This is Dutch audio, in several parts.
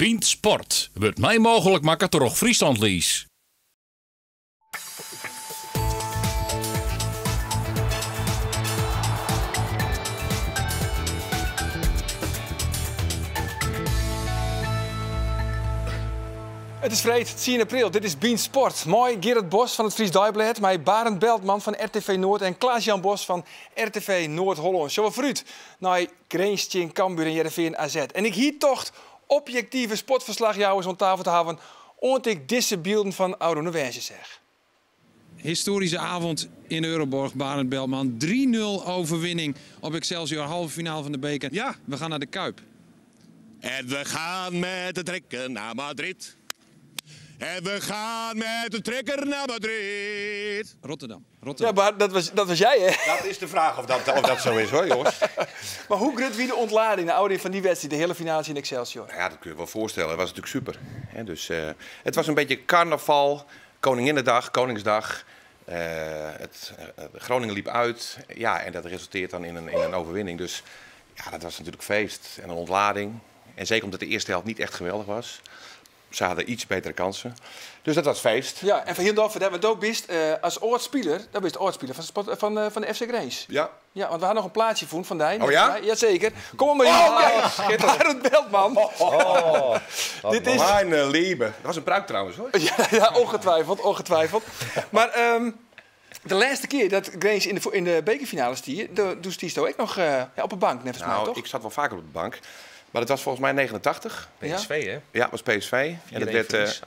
Bient Sport wordt mij mogelijk maken door Friesland Lies. Het is vrijdag, 10 april. Dit is Bient Sport. Mooi Gerrit Bos van het Fries Dagblad, maar Barend Beltman van RTV Noord en Klaas-Jan Bos van RTV Noord-Holland. Zo vooruit naar Greensteen, Cambuur en Heerenveen AZ. En ik hier toch objectieve sportverslagjouwers aan tafel te hebben, ont ik deze beelden van Oude Noorwegen zeg. Historische avond in Euroborg, Barend Beltman. 3-0 overwinning op Excelsior, halve finale van de beker. Ja. We gaan naar de Kuip. En we gaan met de trekker naar Madrid. En we gaan met de trekker naar Madrid. Rotterdam. Ja, maar dat was jij, hè? Dat is de vraag of dat zo is, hoor, jongens. Maar hoe groot wie de ontlading, de oude van die wedstrijd, de hele finale in Excelsior? Nou ja, dat kun je wel voorstellen. Het was natuurlijk super. Dus, het was een beetje carnaval, Koninginnedag, Koningsdag. Groningen liep uit. Ja, en dat resulteert dan in een overwinning. Dus ja, dat was natuurlijk feest en een ontlading. En zeker omdat de eerste helft niet echt geweldig was. Ze hadden iets betere kansen. Dus dat was feest. Ja, en van Hindorf, dat we ook bist als oordspeler, dat is de oordspeler van de FC Greens. Ja. Ja, want we hadden nog een plaatje van Dijn. Oh ja? Jazeker. Kom maar hier. Barend Beltman. Dit is mijn lieve. Dat was een pruik trouwens, hoor. Ja, ongetwijfeld. Maar de laatste keer dat Greens in de bekerfinale stier, toen stier je ook nog op een bank, net mij, toch? Ik zat wel vaker op de bank. Maar het was volgens mij 89. PSV, hè? Ja, het was PSV. En het werd...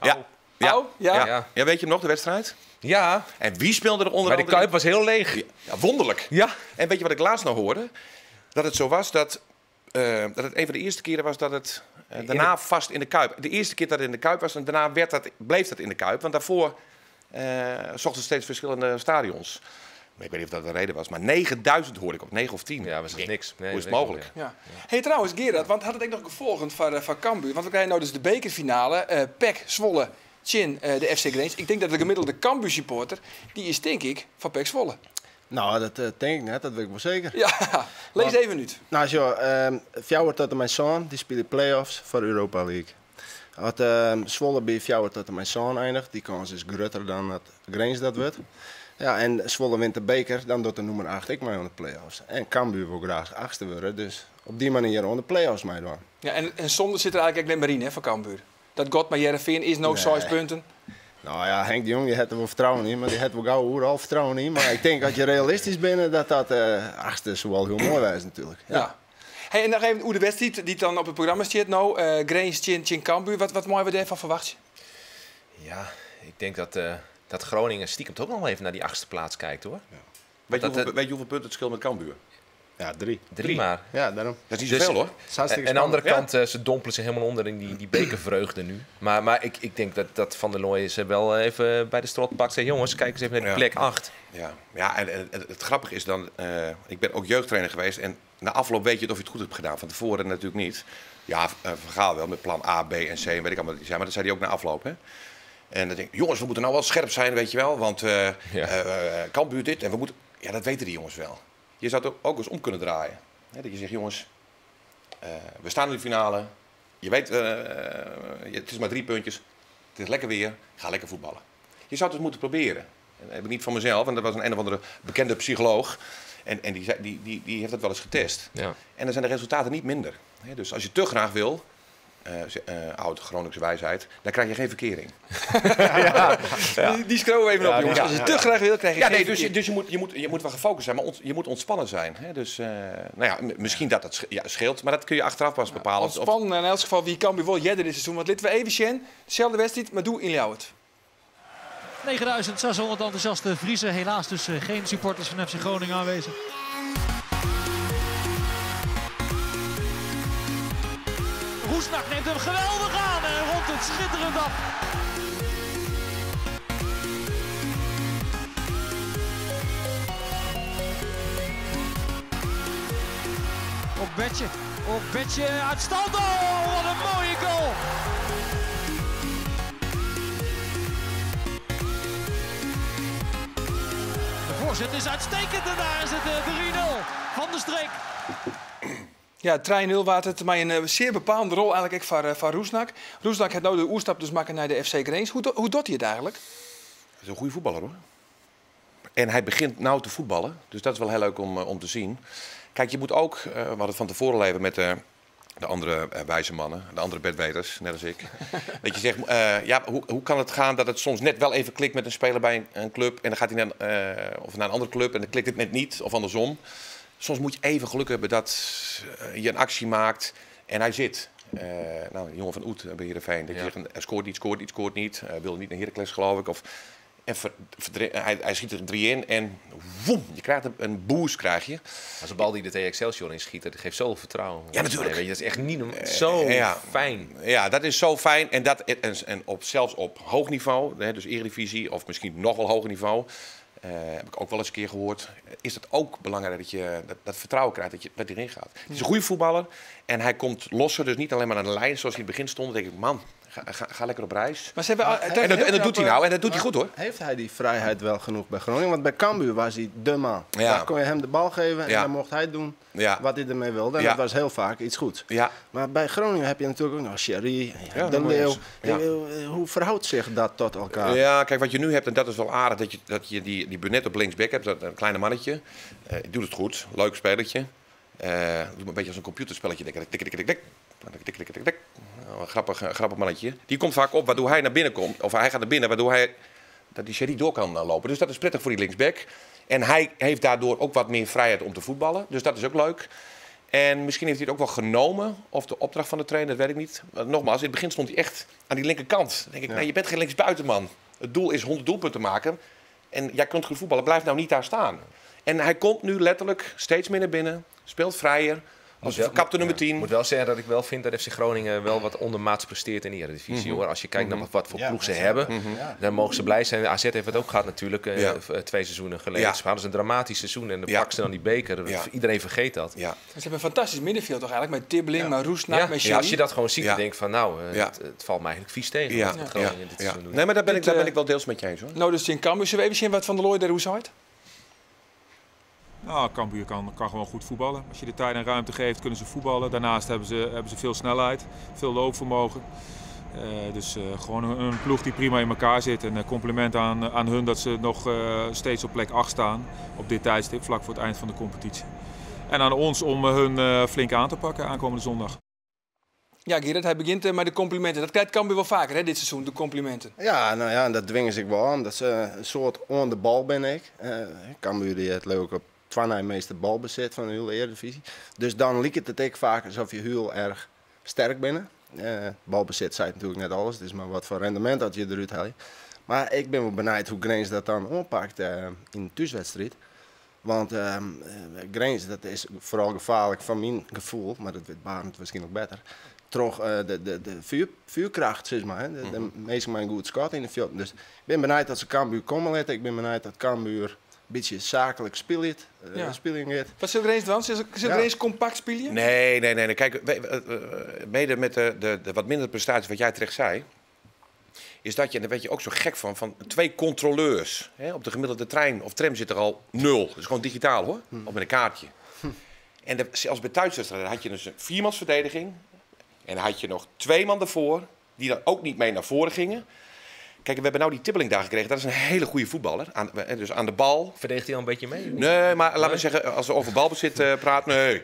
Ja, weet je hem nog, de wedstrijd? Ja. En wie speelde er onder Maar de Kuip was heel leeg. Ja, wonderlijk. Ja. En weet je wat ik laatst nog hoorde? Dat het zo was dat het een van de eerste keren was dat het daarna vast in de Kuip. De eerste keer dat het in de Kuip was en daarna bleef dat in de Kuip. Want daarvoor zochten steeds verschillende stadions. Ik weet niet of dat de reden was, maar 9000 hoorde ik op, 9 of 10. Ja, was het niks. Nee, hoe is het mogelijk? Ja. Hey, trouwens, Gerard, want had het ook nog gevolgd van Cambuur? Want we krijgen nou dus de bekerfinale. PEC, Zwolle, Chin, de FC Greens. Ik denk dat de gemiddelde Cambuur supporter, die is denk ik van PEC Zwolle. Nou, dat denk ik net, dat weet ik wel zeker. Ja, lees even uit. Nou, zo, Fjouwer tot en mijn zoon, die spelen play-offs voor Europa League. Als Zwolle bij Fjouwer tot en mijn zoon eindigt, die kans is groter dan dat Greens dat wordt. Ja, en Zwolle wint de beker, dan doet de nummer 8 ik mee aan de play-offs. En Cambuur wil graag 8e worden, dus op die manier aan de play-offs meedoen. Ja, en zonder zit er eigenlijk alleen Marine van Cambuur. Dat God maar Heerenveen is nog 6 punten. Nou ja, Henk de Jong, die heeft er wel vertrouwen in, maar die heeft wel gauw overal vertrouwen in. Maar ik denk dat je realistisch bent, dat 8e zo wel heel mooi is natuurlijk. Ja. Hey, en dan even hoe de wedstrijd die dan op het programma staat nou, Greens, Chin, Cambuur. Wat mooi we daarvan verwacht je? Ja, ik denk dat Groningen stiekem toch nog wel even naar die 8e plaats kijkt, hoor. Ja. Weet je hoeveel punten het scheelt met Cambuur? Ja, 3. 3 maar. Ja, daarom. Dat is niet zoveel, hoor. En aan de andere kant, ze dompelen zich helemaal onder in die bekervreugde nu. Maar ik denk dat Van der Looy ze wel even bij de strot pakt. Zegt, jongens, kijk eens even naar die plek 8. Ja, en het grappige is dan, ik ben ook jeugdtrainer geweest en na afloop weet je het of je het goed hebt gedaan. Van tevoren natuurlijk niet. Ja, Van Gaal wel met plan A, B en C en weet ik allemaal wat die zijn. Maar dat zei hij ook na afloop, hè. En dan denk ik, jongens, we moeten nou wel scherp zijn, weet je wel. Want Cambuur dit en we moeten... Ja, dat weten die jongens wel. Je zou het ook eens om kunnen draaien. Hè, dat je zegt, jongens, we staan in de finale. Je weet, het is maar 3 puntjes. Het is lekker weer. Ga lekker voetballen. Je zou het dus moeten proberen. En dat heb ik niet van mezelf. En dat was een of andere bekende psycholoog. En die heeft dat wel eens getest. Ja. En dan zijn de resultaten niet minder. Hè, dus als je te graag wil... oude Groningse wijsheid, dan krijg je geen verkering. Die scrollen we even op, jongens. Als je te graag wil, krijg je geen verkering. Dus je moet wel gefocust zijn, maar je moet ontspannen zijn. Hè? Dus misschien dat het scheelt, maar dat kun je achteraf pas bepalen. Ontspannen, in elk geval, wie kan bijvoorbeeld jij dit seizoen. Want laten we even zien, dezelfde wedstrijd, maar doe in Ljouwert. 9600 enthousiaste Friese, helaas dus geen supporters van FC Groningen aanwezig. Roesnak neemt hem geweldig aan en rondt het schitterend af. Op Betje uit stand. Oh, wat een mooie goal. De voorzet is uitstekend en daar is het 3-0 van de streek. Ja, 3-0 was het maar een zeer bepalende rol eigenlijk van Roesnak. Roesnak heeft nou de oerstap dus maken naar de FC Grains. Hoe doet hij het eigenlijk? Hij is een goede voetballer hoor. En hij begint nou te voetballen. Dus dat is wel heel leuk om te zien. Kijk, je moet ook, we hadden het van tevoren leven met de andere wijze mannen, de andere bedweters, net als ik. Dat je zegt, hoe kan het gaan dat het soms net wel even klikt met een speler bij een club en dan gaat hij naar een andere club en dan klikt het net niet, of andersom. Soms moet je even geluk hebben dat je een actie maakt en hij zit. De jongen van Oet bij Heerenveen, dat je zegt, hij scoort niet, wil niet naar Heracles geloof ik. Hij schiet er 3 in en woem, je krijgt een boost. Als een bal die de tegen Excelsior inschiet, dat geeft zoveel vertrouwen. Ja, natuurlijk. Weet je, dat is echt niet zo fijn. Ja, dat is zo fijn. En zelfs op hoog niveau, dus Eredivisie of misschien nog wel hoger niveau, heb ik ook wel eens een keer gehoord, is het ook belangrijk dat je dat vertrouwen krijgt dat hij erin gaat. Het is een goede voetballer en hij komt losser, dus niet alleen maar aan de lijn zoals hij in het begin stond. Dan denk ik, man, ga lekker op reis. Maar ze hebben, en dat doet hij nou en dat doet hij goed hoor. Heeft hij die vrijheid wel genoeg bij Groningen? Want bij Cambuur was hij de man. Ja. Dan kon je hem de bal geven en dan mocht hij doen wat hij ermee wilde. En dat was heel vaak iets goeds. Ja. Maar bij Groningen heb je natuurlijk ook nog Sherry, De Leeuw. Ja. Hoe verhoudt zich dat tot elkaar? Ja, kijk, wat je nu hebt, en dat is wel aardig, dat je die Burnett op linksback hebt, dat een kleine mannetje. Die doet het goed, leuk spelertje. Doet een beetje als een computerspelletje. Een grappig mannetje. Die komt vaak op waardoor hij naar binnen komt. Of hij gaat naar binnen waardoor hij dat die Sherry door kan lopen. Dus dat is prettig voor die linksback. En hij heeft daardoor ook wat meer vrijheid om te voetballen. Dus dat is ook leuk. En misschien heeft hij het ook wel genomen. Of de opdracht van de trainer, dat weet ik niet. Maar nogmaals, in het begin stond hij echt aan die linkerkant. Dan denk ik, nee, je bent geen linksbuitenman. Het doel is 100 doelpunten maken. En jij kunt goed voetballen. Blijf nou niet daar staan. En hij komt nu letterlijk steeds meer naar binnen. Speelt vrijer. Als verkapte nummer 10. Ik moet wel zeggen dat ik wel vind dat FC Groningen wel wat ondermaats presteert in de Eredivisie. Hoor. Als je kijkt naar wat voor ploeg ze hebben, dan mogen ze blij zijn. AZ heeft het ook gehad natuurlijk 2 seizoenen geleden. Ze hadden een dramatisch seizoen en dan pakken ze dan die beker. Iedereen vergeet dat. Ze hebben een fantastisch middenveld toch eigenlijk. Met Tibbeling, met Roesnak, met Sherry. Als je dat gewoon ziet, dan denk ik van het valt mij eigenlijk vies tegen. Wat Groningen dit seizoen doet. Nee, maar daar ben ik wel deels met je eens hoor. Nou, dus in Cambuur. Zullen we even zien wat Van der Looy daar hoe uit? Nou, Cambuur kan gewoon goed voetballen. Als je de tijd en ruimte geeft, kunnen ze voetballen. Daarnaast hebben ze veel snelheid, veel loopvermogen. Dus gewoon een ploeg die prima in elkaar zit. En compliment aan hun dat ze nog steeds op plek 8 staan. Op dit tijdstip, vlak voor het eind van de competitie. En aan ons om hun flink aan te pakken aankomende zondag. Ja, Gerard, hij begint met de complimenten. Dat krijgt Cambuur wel vaker, hè, dit seizoen, de complimenten. Ja, nou ja, dat dwingen ze wel aan. Dat is een soort on de bal ben ik. Cambuur die het leuk op 2 meeste balbezit van de hele Eredivisie. Dus dan liep het ook vaak alsof je heel erg sterk bent. Balbezit zei natuurlijk net alles, dus maar wat voor rendement dat je eruit haalt. Maar ik ben wel benieuwd hoe Grains dat dan oppakt in de thuiswedstrijd. Want Grains, dat is vooral gevaarlijk van mijn gevoel, maar dat weet Barend misschien nog beter. Toch de vuurkracht, zeg maar. De meesten mijn goed schat in de veld. Dus ik ben benieuwd dat ze Cambuur komen letten. Ik ben benieuwd dat Cambuur een beetje zakelijk speelt. Wat zul Grains dan? Zul Grains compact spelen? Nee. Kijk, mede met de wat minder prestaties wat jij terecht zei, is dat je, en daar werd je ook zo gek van 2 controleurs. Hè, op de gemiddelde trein of tram zit er al 0. Dat is gewoon digitaal hoor, of met een kaartje. En zelfs bij thuiswedstrijden had je dus een 4-mansverdediging. En dan had je nog 2 man ervoor, die dan ook niet mee naar voren gingen. Kijk, we hebben nou die Tibbeling daar gekregen. Dat is een hele goede voetballer. Dus aan de bal. Verdedigt hij al een beetje mee? Nee, maar laten we zeggen, als we over balbezit praten, nee.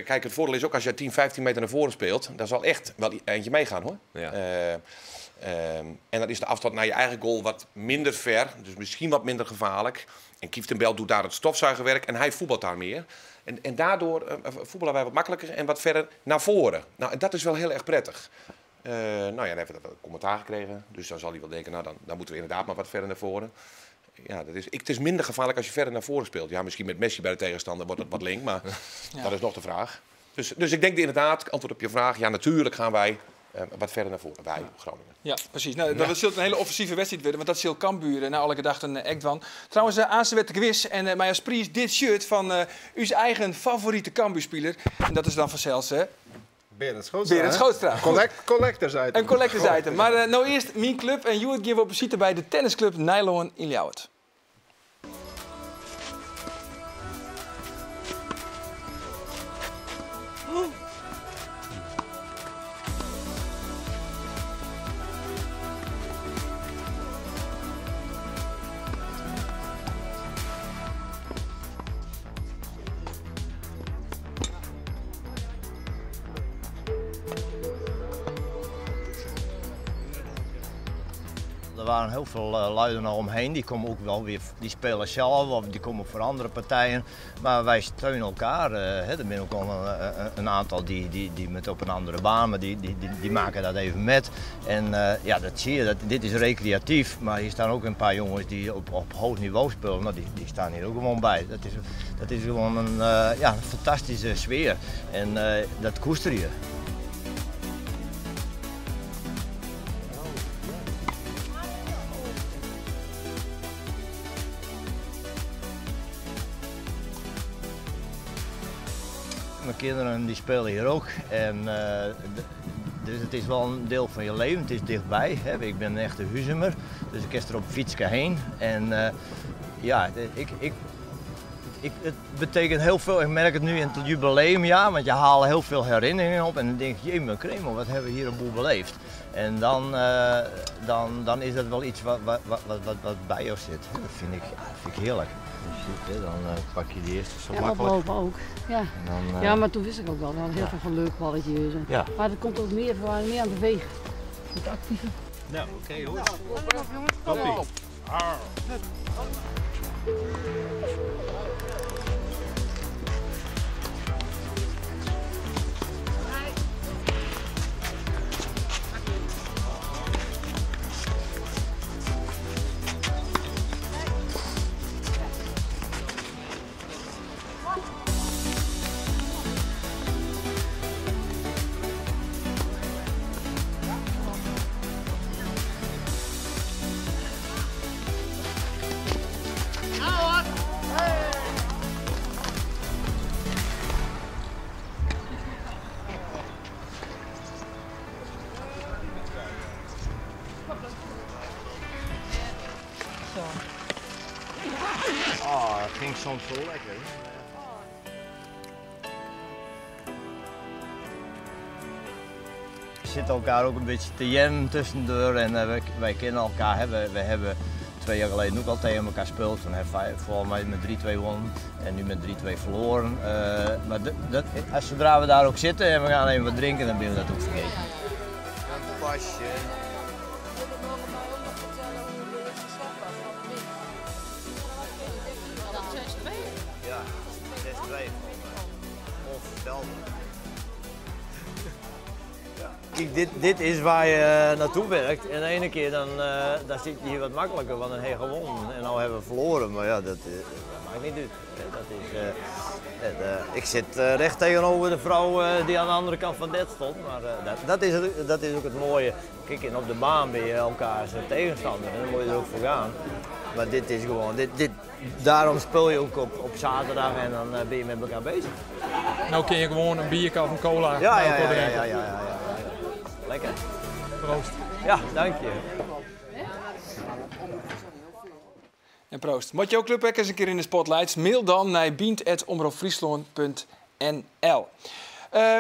Kijk, het voordeel is ook als je 10, 15 meter naar voren speelt, dan zal echt wel eentje meegaan hoor. Ja. En dan is de afstand naar je eigen goal wat minder ver. Dus misschien wat minder gevaarlijk. En Kieftenbel doet daar het stofzuigerwerk en hij voetbalt daar meer. En daardoor voetballen wij wat makkelijker en wat verder naar voren. Nou, en dat is wel heel erg prettig. Dan hebben we dat commentaar gekregen. Dus dan zal hij wel denken, nou dan moeten we inderdaad maar wat verder naar voren. Ja, het is minder gevaarlijk als je verder naar voren speelt. Ja, misschien met Messi bij de tegenstander wordt het wat link, maar dat is nog de vraag. Dus ik denk inderdaad, antwoord op je vraag, ja natuurlijk gaan wij wat verder naar voren, wij Groningen. Ja, precies. Nou, dat zult een hele offensieve wedstrijd worden, want dat zult Cambuur na elke dag een act van. Trouwens, aan werd de quiz en mij als prijs dit shirt van uw eigen favoriete Cambuurspeler. En dat is dan vanzelfs, hè? Berend Schootstra. Berend Schootstra. Collectors item. Een collectors item. Maar nou eerst mijn club en Joet geven we op visite bij de tennisclub Nijloon in Ljouwert. waren heel veel luiden nog omheen. Die komen ook wel weer, die spelen zelf of die komen voor andere partijen. Maar wij steunen elkaar. Er zijn ook al een aantal die met op een andere baan, maar die maken dat even met. En ja, dat zie je. Dit is recreatief, maar hier staan ook een paar jongens die op hoog niveau spelen. Nou, die staan hier ook gewoon bij. Dat is gewoon een fantastische sfeer. En dat koester je. Mijn kinderen die spelen hier ook en dus het is wel een deel van je leven, het is dichtbij. Hè. Ik ben een echte Huizemer, dus ik is er op fietsje heen en ja, het betekent heel veel. Ik merk het nu in het jubileumjaar, want je haalt heel veel herinneringen op en dan denk je, jee, Kremel, wat hebben we hier een boel beleefd. En dan is dat wel iets wat bij jou zit. Dat vind ik heerlijk. Dus dan pak je die eerste zo makkelijk. Ja, oplopen ook. Ja. Dan, ja, maar toen wist ik ook wel, dat heel veel van leuk balletjes. Ja. Maar er komt ook meer aan de veeg. Het actieve. Nou, oké jongens. Kom op. Oh, het ging soms zo lekker. We zitten elkaar ook een beetje te jammen tussendoor en wij kennen elkaar. We hebben 2 jaar geleden ook al tegen elkaar gespeeld. Toen hebben wij volgens mij met 3-2 won en nu met 3-2 verloren. Maar zodra we daar ook zitten en we gaan even wat drinken, dan ben je dat ook vergeten. Een pasje. Ja, 6-2 onvertelbaar. Kijk, dit is waar je naartoe werkt en de ene keer dan zit je hier wat makkelijker, want dan heb je gewonnen en nu hebben we verloren, maar ja, dat maakt niet uit. Ik zit recht tegenover de vrouw die aan de andere kant van dit stond, maar dat is ook het mooie. Kijk, en op de baan ben je elkaars tegenstander en dan moet je er ook voor gaan. Maar dit is gewoon, daarom speel je ook op zaterdag en dan ben je met elkaar bezig. Nou kun je gewoon een biertje of een cola. Ja. Lekker. Proost. Ja, dank je. En proost. Moet je ook Club eens een keer in de spotlights? Mail dan naar bient@omroepfriesland.nl.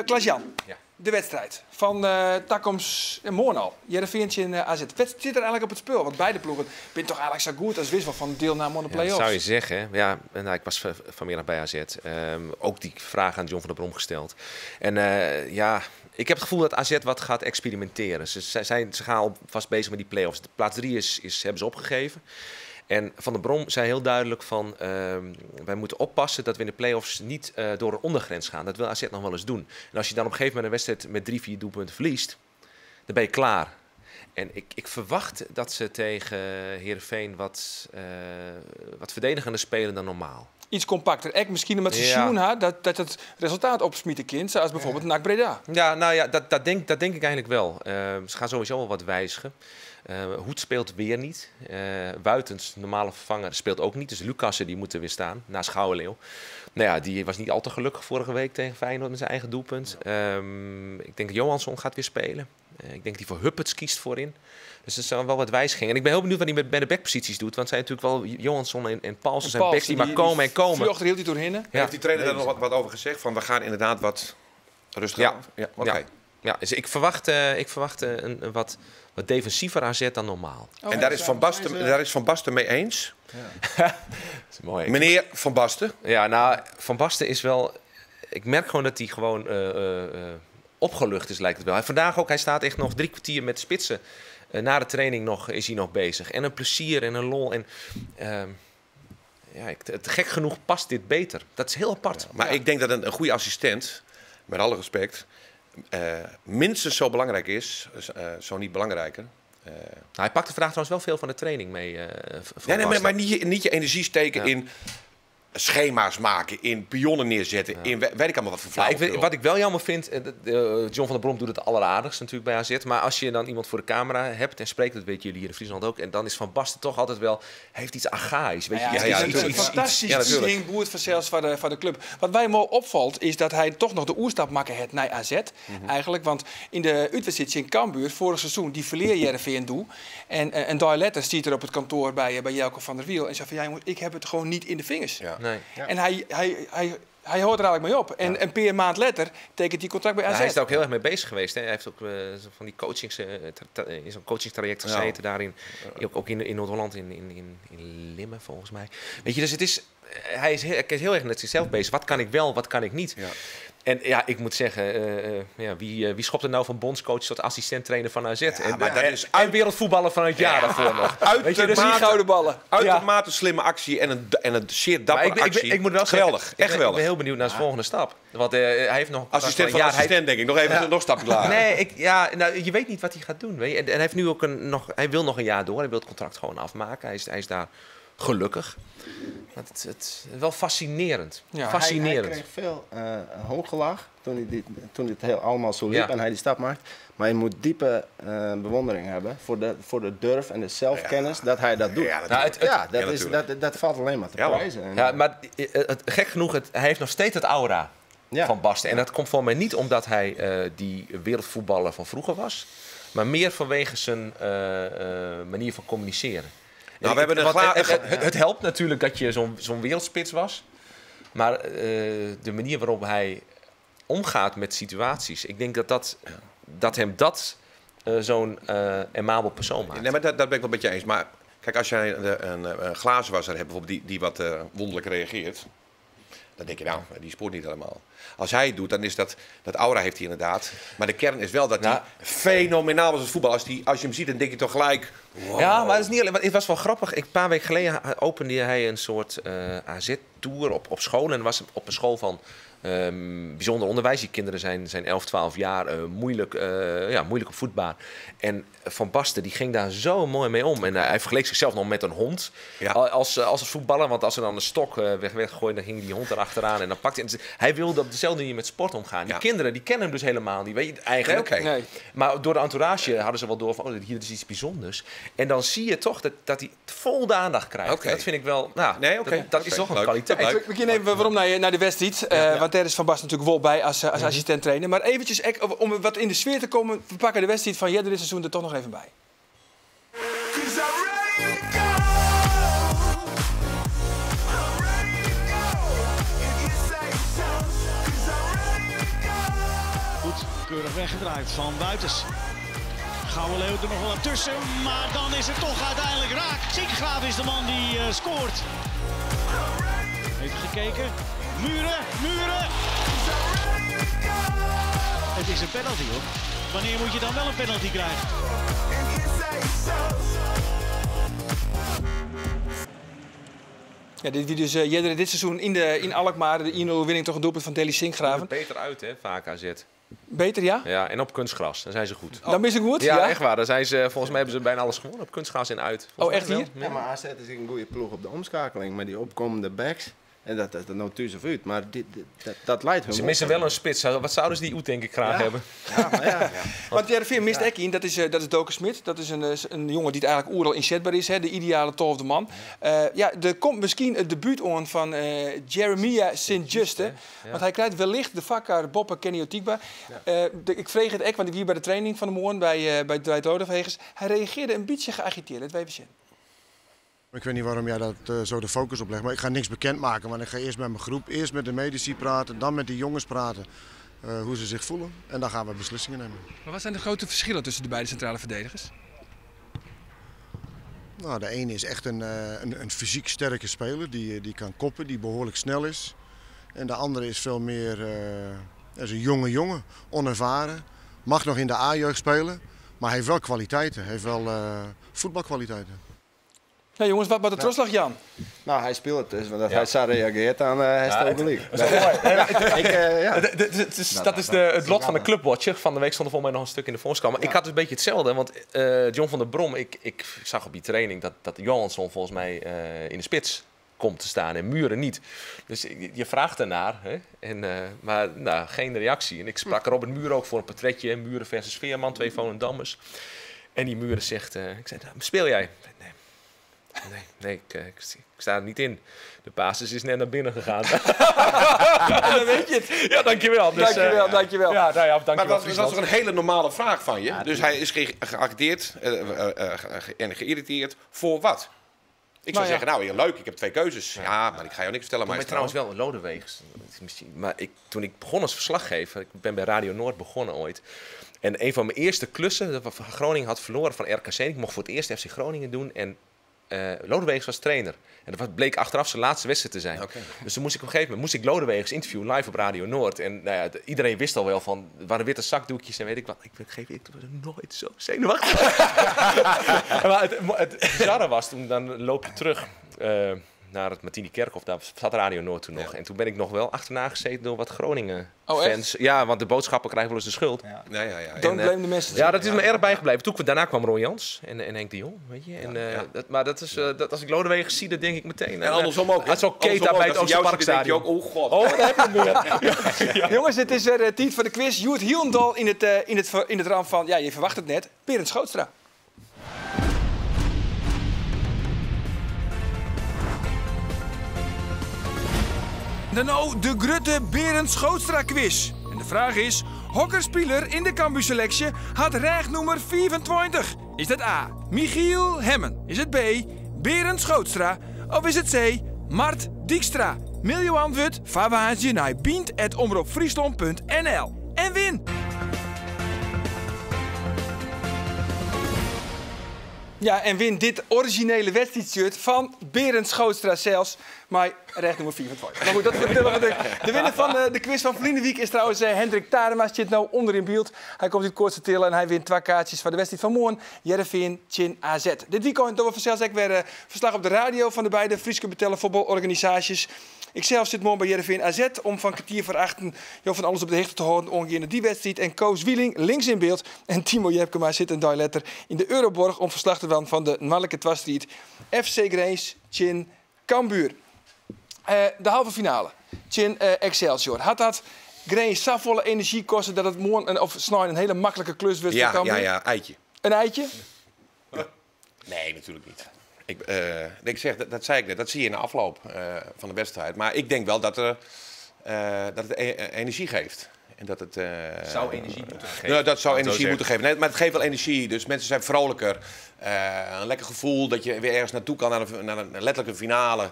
Klaas-Jan, ja. De wedstrijd van Takkoms en Moornal. Heerenveentje in AZ. Wat zit er eigenlijk op het spel? Want beide ploegen zijn toch eigenlijk zo goed als wissel van deelname aan de play-offs. Ja, zou je zeggen. Ja, nou, ik was vanmiddag bij AZ. Ook die vraag aan John van der Brom gesteld. En ja, ik heb het gevoel dat AZ wat gaat experimenteren. Ze gaan al vast bezig met die play-offs. De plaats 3 hebben ze opgegeven. En Van der Brom zei heel duidelijk van, wij moeten oppassen dat we in de play-offs niet door een ondergrens gaan. Dat wil AZ nog wel eens doen. En als je dan op een gegeven moment een wedstrijd met 3-4 doelpunten verliest, dan ben je klaar. En ik verwacht dat ze tegen Heerenveen wat verdedigender spelen dan normaal. Iets compacter. Misschien omdat ze zien dat het resultaat opsmieten kind, zoals bijvoorbeeld NAC Breda. Ja, nou ja, dat denk ik eigenlijk wel. Ze gaan sowieso wel wat wijzigen. Hoed speelt weer niet. Wuitens, normale vervanger, speelt ook niet. Dus Lucassen die moet er weer staan, na Schouwenleeuw. Nou ja, die was niet al te gelukkig vorige week tegen Feyenoord met zijn eigen doelpunt. Ik denk Johansson gaat weer spelen. Ik denk dat hij voor Hupperts kiest voorin. Dus er zijn wel wat wijzigingen. En ik ben heel benieuwd wat hij bij de backposities doet. Want zijn natuurlijk wel Johansson en Paulsen zijn backs die maar komen en komen. Vlucht er heel die doorheen. Ja. Heeft die trainer daar nog wat over gezegd? Van we gaan inderdaad wat rustiger aan? Ja. Okay. Ja, dus ik verwacht een wat defensiever AZ dan normaal. Oh, en daar is Van Basten mee eens? Ja. Dat is mooi. Meneer Van Basten? Ja, nou, Van Basten is wel... Ik merk gewoon dat hij gewoon opgelucht is, lijkt het wel. Vandaag ook, hij staat echt nog 3 kwartier met de spitsen Na de training is hij nog bezig. En een plezier en een lol. En gek genoeg past dit beter. Dat is heel apart. Ja, maar ik denk dat een goede assistent, met alle respect, minstens zo belangrijk is, zo niet belangrijker. Hij pakt de vraag trouwens wel veel van de training mee. Maar niet je energie steken in schema's maken, in pionnen neerzetten, in weet ik allemaal wat voor flauw. Wat ik wel jammer vind, John van der Brom doet het alleraardigst natuurlijk bij AZ, maar als je dan iemand voor de camera hebt en spreekt, dat weten jullie hier in Friesland ook, en dan is Van Basten toch altijd wel, heeft iets archaïs. Weet je, een fantastisch ding, boert vanzelfs van de club. Wat mij mooi opvalt, is dat hij toch nog de oerstap maken heeft naar AZ, eigenlijk, want in de uitwedstrijd in Cambuur, vorig seizoen, die verleer Heerenveen doe, en een dag later stiet er op het kantoor bij Jelko van der Wiel en zei van, ja, ik heb het gewoon niet in de vingers. Ja. Nee. Ja. En hij hoort er eigenlijk mee op. En een paar maand later tekent hij contract bij AZ. Hij is daar ook heel erg mee bezig geweest. Hè. Hij heeft ook van die coachings, in zo'n coachingstraject gezeten daarin. Ook in Noord-Holland, in Limmen volgens mij. Weet je, dus hij is heel erg met zichzelf bezig. Wat kan ik wel, wat kan ik niet? Ja. En ja, ik moet zeggen, wie schopt er nou van bondscoach tot assistent-trainer van AZ? En wereldvoetballer van het jaar daarvoor nog. Gouden ballen. Uitermate slimme actie en een zeer dapper actie. Ik moet wel geweldig, zeggen, echt geweldig. Ik ben heel benieuwd naar zijn volgende stap. Want hij heeft nog... Assistent van assistent, denk ik. Nog even nog een stapje lager. Nee, je weet niet wat hij gaat doen. Weet je? En hij heeft nu ook hij wil nog een jaar door. Hij wil het contract gewoon afmaken. Hij is daar gelukkig. Het is wel fascinerend. Ja, fascinerend. Hij kreeg veel hooggelach toen het heel allemaal zo liep en hij die stap maakt. Maar je moet diepe bewondering hebben voor de durf en de zelfkennis dat hij dat doet. Dat valt alleen maar te prijzen. Ja, maar gek genoeg, hij heeft nog steeds het aura van Basten. En dat komt voor mij niet omdat hij die wereldvoetballer van vroeger was, maar meer vanwege zijn manier van communiceren. Nou, we hebben het helpt natuurlijk dat je zo'n wereldspits was. Maar de manier waarop hij omgaat met situaties, ik denk dat hem zo'n amabel persoon maakt. Nee, maar dat ben ik wel met je eens. Maar kijk, als jij een glazenwasser hebt bijvoorbeeld die wat wonderlijk reageert, dan denk je, nou, die spoort niet helemaal. Als hij het doet, dan is dat aura heeft hij inderdaad. Maar de kern is wel dat hij fenomenaal was als voetbal. Als je hem ziet, dan denk je toch gelijk... Wow. Ja, maar het is niet alleen, het was wel grappig. Een paar weken geleden opende hij een soort AZ-tour op school. En was op een school van bijzonder onderwijs. Die kinderen zijn 11, 12 jaar, moeilijk op voetbaar. En Van Basten die ging daar zo mooi mee om. En hij vergeleek zichzelf nog met een hond als voetballer. Want als er dan een stok weg werd gegooid, dan ging die hond erachteraan. En dan pakte hij. Hij wilde op dezelfde manier met sport omgaan. Die kinderen die kennen hem dus helemaal niet. Weet je, eigenlijk. Nee. Maar door de entourage hadden ze wel door van, hier is iets bijzonders. En dan zie je toch dat hij vol de aandacht krijgt. Dat vind ik wel... Dat is toch een kwaliteit. We beginnen even waarom naar de wedstrijd. Want daar is Van Basten natuurlijk wel bij als assistent-trainer. Maar eventjes, om wat in de sfeer te komen, we pakken de wedstrijd van dit seizoen er toch nog even bij. Goed, keurig weggedraaid van Buitens. Gouden Leeuw er nog wel aan tussen, maar dan is het toch uiteindelijk raak. Ziekgraaf is de man die scoort. Even gekeken. Muren. Het is een penalty, hoor. Wanneer moet je dan wel een penalty krijgen? Ja, dit seizoen in Alkmaar, de 1-0-winning, toch een doelpunt van Deli Sinkgraven. Beter uit, hè, vaak AZ. Beter, ja? Ja, en op kunstgras, dan zijn ze goed. Dan is het goed? Ja, echt waar. Dan zijn ze, volgens mij hebben ze bijna alles gewonnen op kunstgras en uit. Echt hier? Ja, maar AZ is een goede ploeg op de omschakeling met die opkomende backs. En dat nou thuis of uit, maar dat leidt hun. Ze missen wel een spits. Wat zouden ze die denk ik graag hebben? Ja. Want Heerenveen mist ook in. Dat is Doken Smit. Dat is een jongen die het eigenlijk oeral inzetbaar is. Hè, de ideale 12e man. Er komt misschien het debuut aan van Jeremiah Sint-Juste. Want hij krijgt wellicht de vakker Boppe Kenny Otikba. Ik vreeg het ook, want ik hier bij de training van de morgen bij Dwight Rodevegers. Hij reageerde een beetje geagiteerd. Dat weet je. Ik weet niet waarom jij dat zo de focus op legt, maar ik ga niks bekendmaken. Want ik ga eerst met mijn groep, eerst met de medici praten, dan met de jongens praten. Hoe ze zich voelen en dan gaan we beslissingen nemen. Maar wat zijn de grote verschillen tussen de beide centrale verdedigers? Nou, de ene is echt een fysiek sterke speler die kan koppen, die behoorlijk snel is. En de andere is veel meer is een jonge jongen, onervaren. Mag nog in de A-jeugd spelen, Maar hij heeft wel kwaliteiten. Hij heeft wel voetbalkwaliteiten. Ja, jongens, wat de terugslag, Jan? Nou, hij speelt het dus. Want dat hij zo reageert, dan is het ook gelijk. Dat is het lot van de clubwatcher. Van de week stond er volgens mij nog een stuk in de voorstel. Maar ik had dus een beetje hetzelfde. Want John van der Brom, ik zag op die training dat Johansson volgens mij in de spits komt te staan en Muren niet. Dus je vraagt ernaar, hè? Maar geen reactie. En ik sprak Robert Muren ook voor een portretje. Muren versus Veerman, 2 Volendammers. En die Muren zegt, ik zei, speel jij? Nee, ik sta er niet in. De basis is net naar binnen gegaan. Dan weet je het. Ja, dankjewel. Dus, dankjewel. Ja, dankjewel. Maar dat is toch een hele normale vraag van je? Ja, dus hij is geacteerd en geïrriteerd voor wat? Ik zou zeggen, leuk, ik heb 2 keuzes. Ja, maar ik ga jou niks vertellen. Maar trouwens wel een Lodeweegs. Maar toen ik begon als verslaggever, ik ben bij Radio Noord begonnen ooit. En een van mijn eerste klussen, Groningen had verloren van RKC. Ik mocht voor het eerst FC Groningen doen en Lodeweegs was trainer. En dat bleek achteraf zijn laatste wedstrijd te zijn. Okay. Dus toen moest ik op een gegeven moment Lodewegs interviewen live op Radio Noord. En iedereen wist al wel van, er waren witte zakdoekjes en weet ik wat. Ik was nooit zo zenuwachtig. Maar het bizarre was, dan loop je terug naar het Martini-Kerkhof. Daar zat Radio Noord toen nog. En toen ben ik nog wel achterna gezeten door wat Groningen-fans. Ja, want de boodschappen krijgen wel eens de schuld. Don't blame the messenger. Ja, dat is me erg bijgebleven. Daarna kwam Ron Jans en Henk de Jong, weet je. Maar dat is, als ik Lodewegens zie, dan denk ik meteen... En andersom ook. Het is ook Keta bij het Oosterparkstadion. Oh god. Oh, daar heb je meer. Jongens, het is weer tijd voor de quiz. Sjoerd Hielendal in het raam van, je verwacht het net, Berend Schootstra. Dan de Grutte Berend Schootstra quiz. En de vraag is, hokkerspeler in de Cambuur-selectie had rechtnummer 24. Is dat A, Michiel Hemmen? Is het B, Berend Schootstra? Of is het C, Mart Dijkstra? Mail je antwoord vaarwaartje naar bient@omroepfriesland.nl en win! Ja, en win dit originele wedstrijdshirt van Berend Schootstra zelfs. Maar recht nummer 24. Maar goed, de winnaar van de quiz van Vliendenwiek is trouwens Hendrik Tarema. Zit nou onder in beeld. Hij komt uit Kortse en hij wint 2 kaartjes voor de wedstrijd van morgen. Heerenveen, Chin AZ. Dit weekend doen we vanzelfs ook weer verslag op de radio van de beide Frieske betellen voetbalorganisaties. Ik zelf zit morgen bij Heerenveen AZ om van 7:45 van alles op de hechter te houden ongeveer die wedstrijd. En Koos Wieling links in beeld. En Timo Jepkema zit een letter in de Euroborg om verslag te doen van de Mannelijke Twaststrijd. FC Grace, Chin, Cambuur. De halve finale. Chin Excelsior. Had dat Grace zo volle energie kosten dat het morgen of snel een hele makkelijke klus was voor Cambuur? Ja, eitje. Een eitje? Ja. Nee, natuurlijk niet. Ik zeg, dat zei ik net, dat zie je in de afloop van de wedstrijd. Maar ik denk wel dat het energie geeft. En dat het, zou energie moeten geven. Nou, dat zou energie moeten geven. Nee, maar het geeft wel energie. Dus mensen zijn vrolijker. Een lekker gevoel dat je weer ergens naartoe kan naar een letterlijke finale.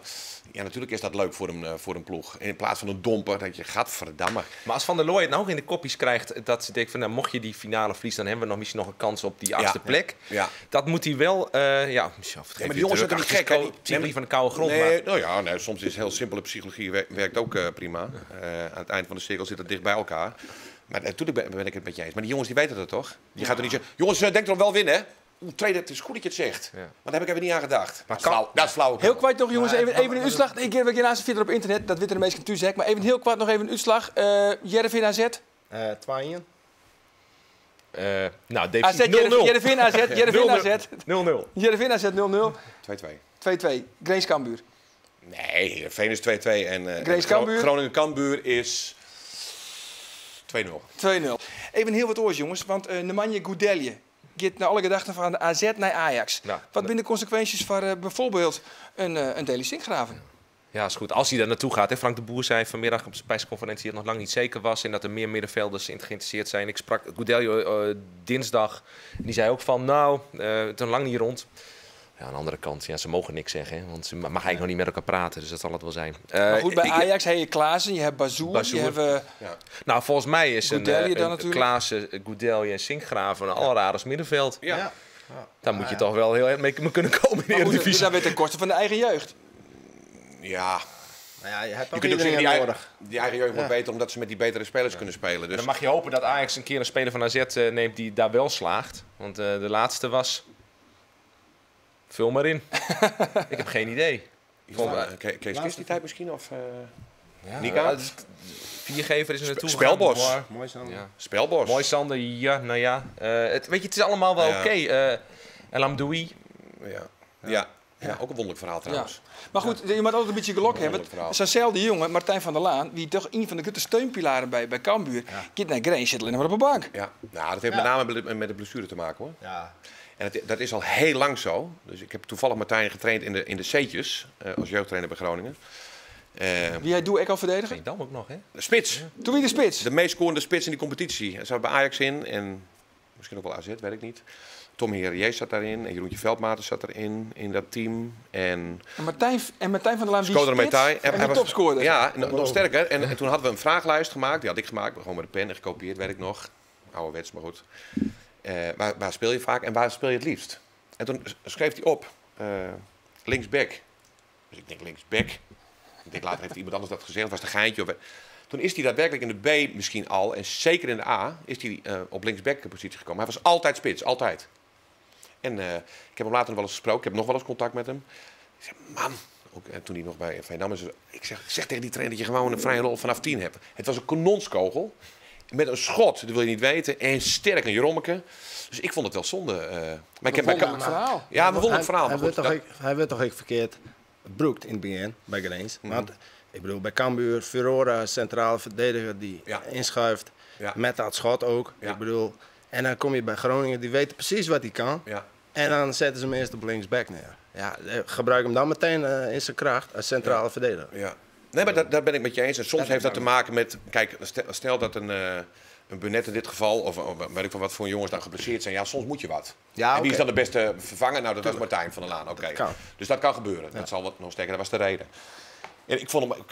Ja, natuurlijk is dat leuk voor een ploeg. In plaats van een domper, dat je gadverdamme. Maar als Van der Looy het nou in de kopjes krijgt, dat ze denkt van, mocht je die finale verliezen, dan hebben we misschien nog een kans op die 8e plek. Ja. Dat moet hij wel, maar die jongens zijn niet gek, hè? Psychologie van de koude grond. Nee, soms is heel simpele psychologie werkt ook prima. Aan het eind van de cirkel zit het dicht bij elkaar. Maar natuurlijk ben ik het met je eens. Maar die jongens die weten dat toch? Je gaat er niet zeggen, jongens, denk erom wel winnen, hè? Tweede, het is goed dat je het zegt. Ja. Maar daar heb ik even niet aan gedaad. Maar dat is flauw. Heel kwijt nog, jongens, even een uitslag. Ik heb naast de op internet, dat weten de meesten natuurlijk zeggen. Maar even heel kwijt nog even een uitslag. Heerenveen AZ? 2-1. Nou, definitief 0-0. Heerenveen AZ. 0-0. Heerenveen AZ 0-0. 2-2. 2-2. Grace Cambuur. Nee, Heerenveen is 2-2. En Groningen Cambuur is 2-0. 2-0. Even heel wat oors, jongens. Want Nemanja Goudelje gaat naar alle gedachten van de AZ naar Ajax. Nou, wat zijn de consequenties voor bijvoorbeeld een Deli Sinkgraven? Ja, is goed. Als hij daar naartoe gaat. Hè. Frank de Boer zei vanmiddag op zijn persconferentie dat het nog lang niet zeker was en dat er meer middenvelders in geïnteresseerd zijn. Ik sprak Goudelje dinsdag. Die zei ook van, het is lang niet rond. Ja, aan de andere kant, ze mogen niks zeggen. Hè, want ze mag eigenlijk nog niet met elkaar praten. Dus dat zal het wel zijn. Maar goed, bij Ajax heb je Klaassen, je hebt Bazoer. Je hebt, Nou, volgens mij is een Klaassen, Goudelje en Sinkgraven een allerraardigst middenveld. Ja. Daar moet je toch wel heel erg mee kunnen komen in de Eredivisie. Dat weer ten koste van de eigen jeugd. Ja. Nou ja, je hebt ook kunt ook zeggen, nodig. Die eigen jeugd wordt beter omdat ze met die betere spelers kunnen spelen. Dus. Dan mag je hopen dat Ajax een keer een speler van AZ neemt die daar wel slaagt. Want de laatste was... Vul maar in. Ik heb geen idee. Kees Kist die tijd misschien? Of ja, Nika? Viergever is er naartoe Spelbos. Mooi Sander. Ja. Spelbos. Mooi Sander, ja, nou ja. Het is allemaal wel oké. El Amdoui. Ja, ook een wonderlijk verhaal trouwens. Ja. Maar goed, je moet altijd een beetje gelok hebben. Zo'nzelfde jongen, Martijn van der Laan, die toch een van de grote steunpilaren bij Cambuur, gaat naar Grace, zit alleen maar op een bank. Ja, nou, dat heeft met name met de blessure te maken, hoor. Ja. En dat is al heel lang zo. Dus ik heb toevallig Martijn getraind in de C'tjes als jeugdtrainer bij Groningen. Wie jij doe ik al verdedigen? Dan ook nog, hè? De spits. Toen wie de spits? De meest scorende spits in die competitie. Hij zat bij Ajax in en misschien ook wel AZ, weet ik niet. Tom Herrier zat daarin en Jeroentje Veldmaten zat erin in dat team. En Martijn van der Laan, die spits en die topscorer. Ja, nog sterker. En toen hadden we een vragenlijst gemaakt. Die had ik gemaakt, gewoon met de pen en gekopieerd, weet ik nog. Ouderwets, maar goed. Waar speel je vaak en waar speel je het liefst? En toen schreef hij op linksback. Dus ik denk linksback. Ik denk later heeft iemand anders dat gezegd. Was het een geintje. Toen is hij daadwerkelijk in de B misschien al. En zeker in de A is hij op linksback positie gekomen. Hij was altijd spits, altijd. En ik heb hem later nog wel eens gesproken. Ik heb nog wel eens contact met hem. Ik zeg, man. Ook, en toen hij nog bij Veendam is. Ik zeg tegen die trainer dat je gewoon een vrije rol vanaf 10 hebt. Het was een kanonskogel. Met een schot, dat wil je niet weten. En sterk een Jerommeke. Dus ik vond het wel zonde. Maar ik heb bij verhaal. Ja, een wonderlijk verhaal. Hij werd toch ook verkeerd gebroekt in het begin bij Grains. Want ik bedoel, bij Cambuur, Furora, centrale verdediger die inschuift. Ja. Met dat schot ook. Ja. Ik bedoel, en dan kom je bij Groningen, die weten precies wat hij kan. Ja. En dan zetten ze hem eerst op linksback neer. Ja, gebruik hem dan meteen in zijn kracht als centrale verdediger. Ja. Nee, maar daar ben ik met je eens. En soms heeft dat te maken met... Kijk, stel dat een Burnett in dit geval... of weet ik van wat voor jongens dan geblesseerd zijn. Ja, soms moet je wat. Ja, en wie is dan de beste vervanger? Nou, dat was Martijn van der Laan. Oké. Dus dat kan gebeuren. Ja. Dat zal wat nog sterker. Dat was de reden. En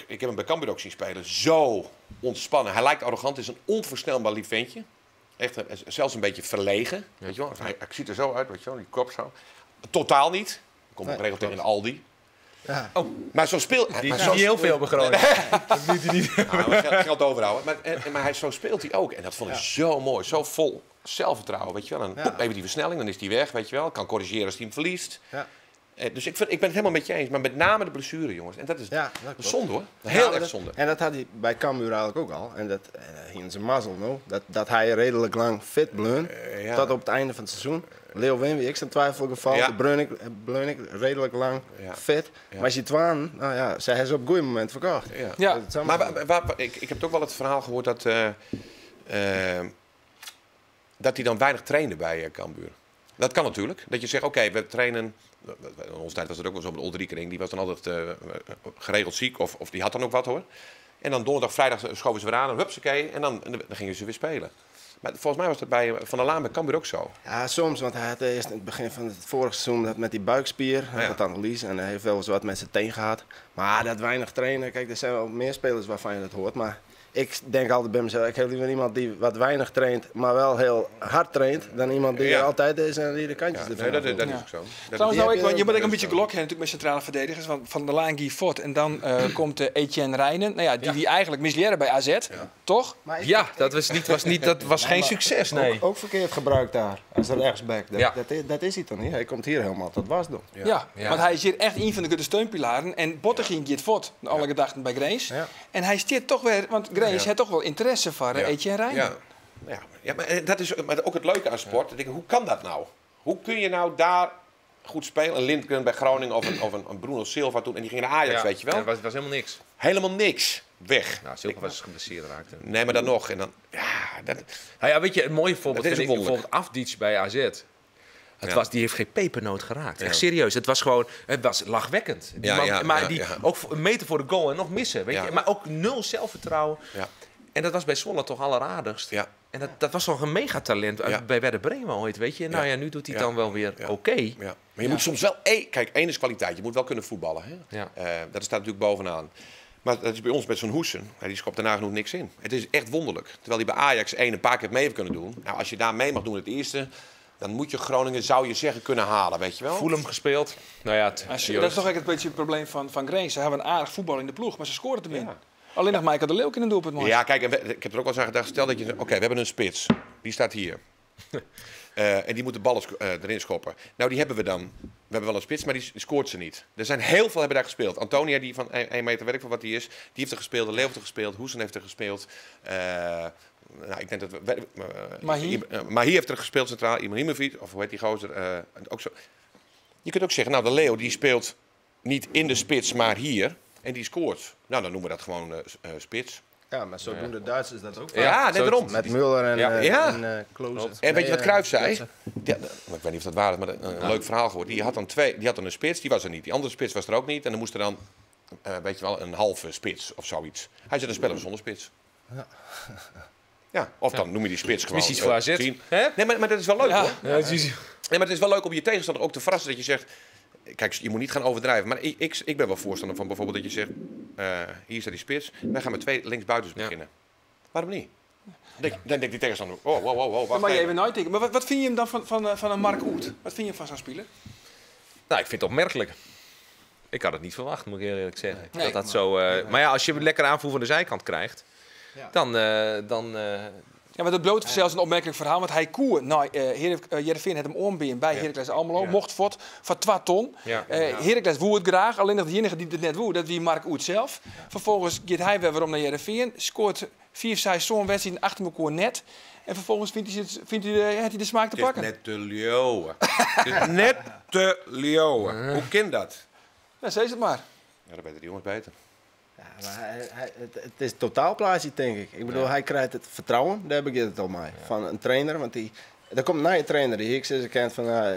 ik heb hem bij Cambuur ook zien spelen. Zo ontspannen. Hij lijkt arrogant. Is een onversnelbaar lief ventje. Echt, zelfs een beetje verlegen. Ja. Weet je wel? Hij ziet er zo uit, weet je wel. Die kop zo. Totaal niet. Komt geregeld tegen de Aldi. Ja. Oh, maar zo speelt hij. Die is niet heel veel bij Groningen. Dat doet hij niet. Ja, geld overhouden. Maar zo speelt hij ook. En dat vond ik zo mooi. Zo vol zelfvertrouwen. Weet je wel. En even die versnelling, dan is hij weg. Weet je wel. Kan corrigeren als hij hem verliest. Ja. Dus ik ben het helemaal met je eens. Maar met name de blessure, jongens. En dat is zonde, hoor. Heel erg zonde. En dat had hij bij Cambuur eigenlijk ook al. En dat in zijn mazzel, no? dat hij redelijk lang fit bleef. Tot op het einde van het seizoen. Leo Wim, ik zijn twijfelgeval. Ja. De Breunig redelijk lang fit. Ja. Maar als je twaan, nou ja, zij is op een goed moment verkocht. Ja. Maar ik heb toch wel het verhaal gehoord dat hij dan weinig trainde bij Cambuur. Dat kan natuurlijk. Dat je zegt, oké, we trainen... In onze tijd was het ook wel zo met Oldriekering. Die was dan altijd geregeld ziek of die had dan ook wat, hoor. En dan donderdag, vrijdag schoven ze weer aan en hupsakee. En dan gingen ze weer spelen. Maar volgens mij was dat bij Van der Laan bij Cambuur ook zo. Ja, soms. Want hij had eerst in het begin van het vorige seizoen dat met die buikspier. Dat analyse. En hij heeft wel eens wat met zijn teen gehad. Maar dat weinig trainen. Kijk, er zijn wel meer spelers waarvan je dat hoort. Maar ik denk altijd bij mezelf, ik heb liever iemand die wat weinig traint, maar wel heel hard traint, dan iemand die altijd is en die de kantjes ervan dat is ook zo. Trouwens, je moet ook een beetje geluk hebben natuurlijk met centrale verdedigers, van der Laan, Guy Fort en dan komt Etienne Rijnen, nou ja, die eigenlijk misleren bij AZ, toch? Ja, dat was geen succes, nee. Ook verkeerd gebruikt daar, als rechtsback. Dat is hij toch niet? Hij komt hier helemaal tot wasdom. Ja, want hij is hier echt een van de steunpilaren en Bottegien Guy Fort, alle gedachten bij Grace. En hij stiert toch weer, want Grace heeft toch wel interesse voor Etienne Rijnen. Ja, maar dat is ook het leuke aan sport. Ik denk, hoe kan dat nou? Hoe kun je nou daar goed spelen? Een Lindgren bij Groningen of een Bruno Silva toen. En die ging naar Ajax, weet je wel? Het was helemaal niks. Helemaal niks. Weg. Nou, Silva was geblesseerd raakte. Nee, maar dan nog. En dan, weet je, een mooi voorbeeld vind ik bijvoorbeeld Afdic bij AZ. Die heeft geen pepernoot geraakt. Echt serieus. Het was lachwekkend. Ook een meter voor de goal en nog missen. Weet je? Maar ook 0 zelfvertrouwen. Ja. En dat was bij Zwolle toch alleraardigst. Ja. En dat was toch een megatalent bij Werder Bremen ooit, weet je. Nou ja, nu doet hij het dan wel weer oké. Ja. Maar je moet soms wel... Kijk, één is kwaliteit. Je moet wel kunnen voetballen. Hè? Ja. Dat staat natuurlijk bovenaan. Maar dat is bij ons met zo'n Hoesen. Die schopt daarna genoeg niks in. Het is echt wonderlijk. Terwijl hij bij Ajax een paar keer mee heeft kunnen doen. Nou, als je daar mee mag doen het eerste... dan moet je Groningen, zou je zeggen, kunnen halen, weet je wel? Fulham gespeeld. Nou ja, dat is toch eigenlijk een beetje het probleem van Grace. Ze hebben een aardig voetbal in de ploeg, maar ze scoren te min. Ja. Alleen nog Michael de Leeuw in een doelpunt. Ja, kijk, ik heb er ook wel eens aan gedacht. Stel dat je... Oké, we hebben een spits. Die staat hier. En die moet de ballen erin schoppen. Nou, die hebben we dan. We hebben wel een spits, maar die scoort ze niet. Er zijn heel veel hebben daar gespeeld. Antonia, die van 1 meter werk van wat die is, die heeft er gespeeld. De Leeuw heeft er gespeeld. Hoesen heeft er gespeeld. Nou, ik denk dat Mahi heeft er gespeeld centraal. Ibrahimovic, of hoe heet die gozer? Ook zo. Je kunt ook zeggen, nou, de Leeuw die speelt niet in de spits, maar hier. En die scoort. Nou, dan noemen we dat gewoon spits. Ja, maar zo doen de Duitsers dat ook. Ja, net daarom. Met Müller en Klose. En weet je wat Cruijff zei? Ja, ik weet niet of dat waar is, maar een leuk verhaal gehoord. Die had dan een spits, die was er niet. Die andere spits was er ook niet. En dan moest er dan, weet je wel, een halve spits of zoiets. Hij zei, dan spelen we zonder spits. Ja, of dan noem je die spits gewoon. Missies voor AZ. Nee, maar dat is wel leuk, hoor. Nee, maar het is wel leuk om je tegenstander ook te verrassen. Dat je zegt, kijk, je moet niet gaan overdrijven. Maar ik ben wel voorstander van bijvoorbeeld dat je zegt, hier staat die spits. Wij gaan met 2 linksbuitens beginnen. Waarom niet? Dan denkt die tegenstander, wow, wacht maar je even uitdenken. Maar wat vind je hem dan van een Mark Oet? Wat vind je van zo'n speler? Nou, ik vind het opmerkelijk. Ik had het niet verwacht, moet ik heel eerlijk zeggen. Nee, maar ja, als je een lekker aanvoer van de zijkant krijgt, dan ja, maar dat bloot zelfs een opmerkelijk verhaal. Want hij koer. Nou, Heerenveen had hem ombeen bij Heracles Almelo. Mocht voor 2 ton. Heracles woe het graag. Alleen nog de enige die het net woe, dat wie Mark Oet zelf. Vervolgens gaat hij weer waarom naar Heerenveen. Scoort 4, 6 zo'n wedstrijd achter elkaar net. En vervolgens heeft hij de smaak te pakken. Het is net te leeuwen. Het is net te leeuwen. Hoe kan dat? Ja, zeg het maar. Ja, dan weten die jongens beter. Ja, maar het is totaalplaatje, denk ik. Ik bedoel, hij krijgt het vertrouwen, daar begint het al mee, van een trainer. Want er komt een trainer die ik kent van,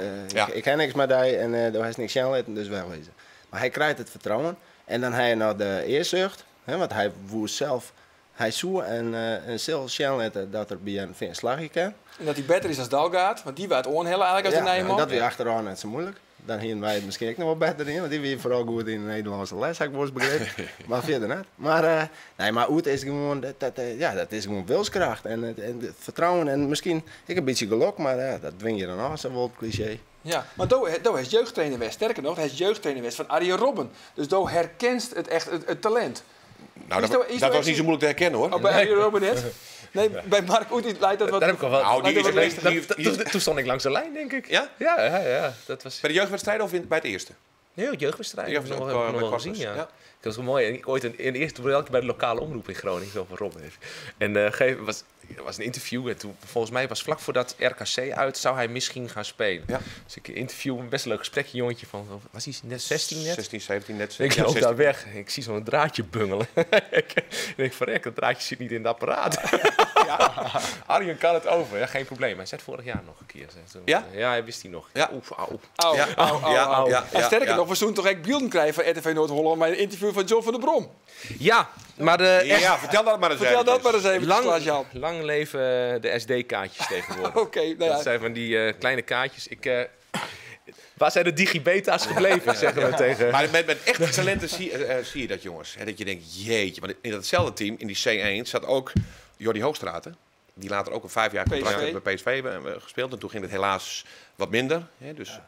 ik ken niks met hij en daar is niks aan laten, dus wegwezen. Maar hij krijgt het vertrouwen en dan hij naar de eerzucht, want hij woest zelf, hij zoe en zelf laten dat er bij een slagje kan. En dat hij beter is als Dalgaard, want die werd onhellen eigenlijk als de Nijman. Dat weer achteraan net zo moeilijk. Dan hier wij het misschien ook nog wel beter in, want die weer vooral goed in de Nederlandse les, heb ik wel eens begrepen. Maar verder net. Maar Oet is gewoon, dat is gewoon wilskracht en het vertrouwen en misschien een beetje geluk, maar dat dwing je dan af, zo'n wel cliché. Ja, maar Doe is jeugdtrainer West. Sterker nog, hij is jeugdtrainer West van Arjen Robben. Dus Doe herkent het echt, het talent. Nou, dat was niet zo moeilijk te herkennen, hoor. Oh, bij Arjen Robben net? Nee, bij Mark Oet lijkt dat wat... Daar heb ik al wel... Toen stond ik langs de lijn, denk ik. Ja? Ja. Dat was... Bij de jeugdwedstrijden of bij het eerste? Nee, jeugdwedstrijden. Dat heb ik nog wel gezien, ja. Dat was wel mooi. Ooit in de eerste bij de lokale omroep in Groningen, zo van Robben heeft. En er was een interview en toen, volgens mij was vlak voordat RKC uit, zou hij misschien gaan spelen. Ja. Dus ik interview een best leuk gesprekje, jongetje van, was hij net 16 net? 16, 17 net. Ik loop daar weg ik zie zo'n draadje bungelen. Ik denk, verrek, dat draadje zit niet in het apparaat. Arjen kan het over, ja, geen probleem. Hij zei het vorig jaar nog een keer. Ja? Ja, hij wist hij nog. Ja. Auw. Sterker nog, we zullen toch echt beelden krijgen van RTV Noord-Holland bij een interview van John van der Brom. Ja, maar vertel dat maar eens even. Lang leven de SD-kaartjes tegenwoordig. Oké, dat zijn van die kleine kaartjes. Waar zijn de digibeta's gebleven, zeggen we tegen... Maar met echte talenten zie je dat, jongens. He, dat je denkt, jeetje. Want in datzelfde team, in die C1, zat ook Jordi Hoogstraten. Die later ook een 5 jaar contract bij PSV gespeeld. En toen ging het helaas wat minder. Dus